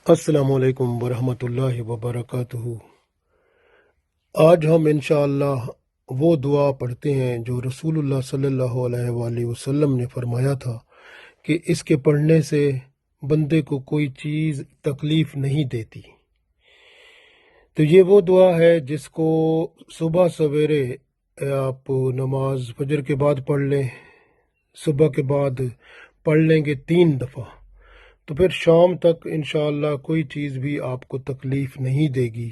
السلام علیکم ورحمۃ اللہ وبرکاتہ۔ آج ہم انشاءاللہ وہ دعا پڑھتے ہیں جو رسول اللہ صلی اللہ علیہ وآلہ وسلم نے فرمایا تھا کہ اس کے پڑھنے سے بندے کو کوئی چیز تکلیف نہیں دیتی۔ تو یہ وہ دعا ہے جس کو صبح سویرے آپ نماز فجر کے بعد پڑھ لیں، صبح کے بعد پڑھ لیں گے 3 دفعہ، تو پھر شام تک انشاءاللہ کوئی چیز بھی آپ کو تکلیف نہیں دے گی۔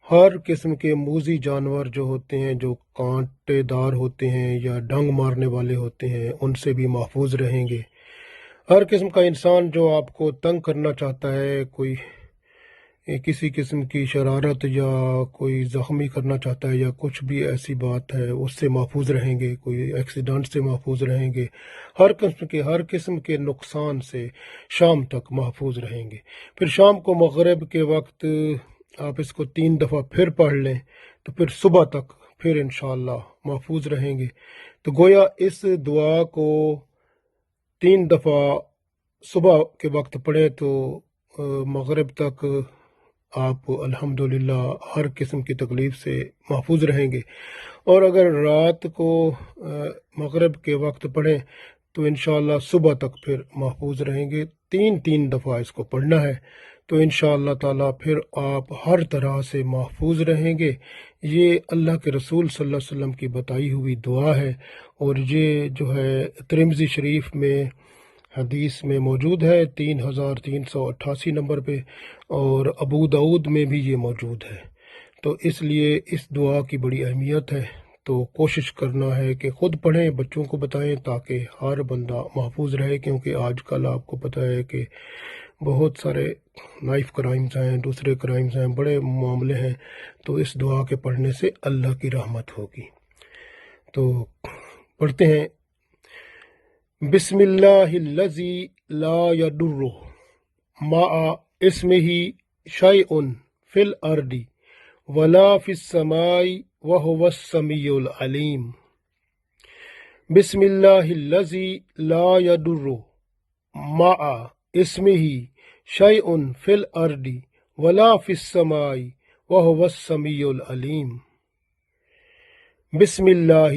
ہر قسم کے موذی جانور جو ہوتے ہیں، جو کانٹے دار ہوتے ہیں یا ڈنگ مارنے والے ہوتے ہیں، ان سے بھی محفوظ رہیں گے۔ ہر قسم کا انسان جو آپ کو تنگ کرنا چاہتا ہے، کوئی کسی قسم کی شرارت یا کوئی زخمی کرنا چاہتا ہے یا کچھ بھی ایسی بات ہے، اس سے محفوظ رہیں گے، کوئی ایکسیڈنٹ سے محفوظ رہیں گے، ہر قسم کے نقصان سے شام تک محفوظ رہیں گے۔ پھر شام کو مغرب کے وقت آپ اس کو 3 دفعہ پھر پڑھ لیں تو پھر صبح تک پھر انشاءاللہ محفوظ رہیں گے۔ تو گویا اس دعا کو 3 دفعہ صبح کے وقت پڑھیں تو مغرب تک آپ الحمدللہ ہر قسم کی تکلیف سے محفوظ رہیں گے۔ اور اگر رات کو مغرب کے وقت پڑھیں تو انشاءاللہ صبح تک پھر محفوظ رہیں گے۔ 3 دفعہ اس کو پڑھنا ہے تو انشاءاللہ تعالیٰ پھر آپ ہر طرح سے محفوظ رہیں گے۔ یہ اللہ کے رسول صلی اللہ علیہ وسلم کی بتائی ہوئی دعا ہے، اور یہ جو ہے ترمذی شریف میں حدیث میں موجود ہے 3388 نمبر پہ، اور ابو داؤد میں بھی یہ موجود ہے۔ تو اس لیے اس دعا کی بڑی اہمیت ہے، تو کوشش کرنا ہے کہ خود پڑھیں، بچوں کو بتائیں تاکہ ہر بندہ محفوظ رہے، کیونکہ آج کل آپ کو پتہ ہے کہ بہت سارے نائف کرائمز ہیں، دوسرے کرائمز ہیں، بڑے معاملے ہیں، تو اس دعا کے پڑھنے سے اللہ کی رحمت ہوگی۔ تو پڑھتے ہیں، بسم اللہ الذی لا یضر مع اسمہ شیء فی الارض ولا فی السماء وہو السمیع العلیم۔ بسم اللہ الذی لا یضر مع اسمہ شیء فی الارض ولا فی السماء وہو السمیع العلیم۔ بسم اللہ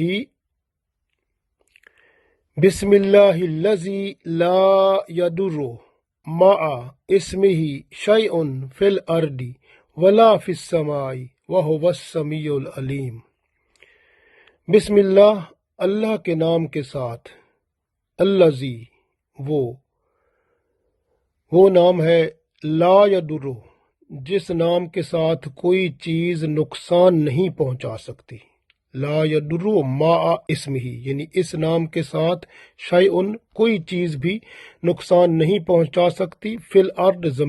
الذی لا یضر مع اسمہ شیء فی الارض ولا فی السماء وہو السمیع العلیم۔ بسم اللہ، اللہ کے نام کے ساتھ، الذی وہ نام ہے، لا یضر جس نام کے ساتھ کوئی چیز نقصان نہیں پہنچا سکتی، لا یضر مع اسمہ یعنی اس نام کے ساتھ شیء کوئی چیز بھی نقصان نہیں پہنچا سکتی، فی الارض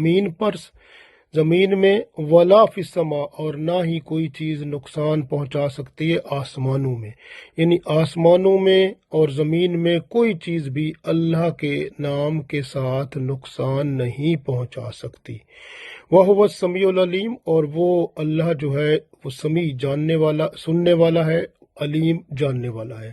زمین میں، ولا فی السماء اور نہ ہی کوئی چیز نقصان پہنچا سکتی ہے آسمانوں میں، یعنی آسمانوں میں اور زمین میں کوئی چیز بھی اللہ کے نام کے ساتھ نقصان نہیں پہنچا سکتی۔ وہو السمیع العلیم، اور وہ اللہ جو ہے وہ سمیع جاننے والا، سننے والا ہے، علیم جاننے والا ہے۔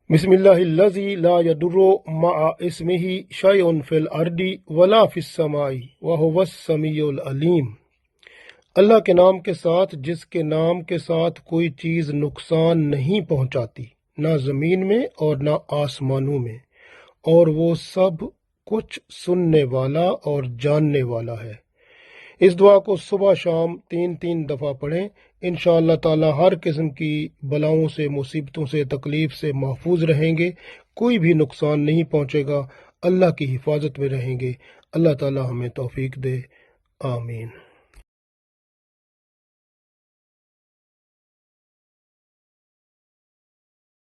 بسم اللہ الذی لا یضر مع اسمہ شیء فی الارض ولا فی السماء وہو السمیع العلیم۔ اللہ کے نام کے ساتھ جس کے نام کے ساتھ کوئی چیز نقصان نہیں پہنچاتی، نہ زمین میں اور نہ آسمانوں میں، اور وہ سب کچھ سننے والا اور جاننے والا ہے۔ اس دعا کو صبح شام 3 دفعہ پڑھیں، انشاءاللہ تعالی ہر قسم کی بلاؤں سے، مصیبتوں سے، تکلیف سے محفوظ رہیں گے، کوئی بھی نقصان نہیں پہنچے گا، اللہ کی حفاظت میں رہیں گے۔ اللہ تعالی ہمیں توفیق دے، آمین۔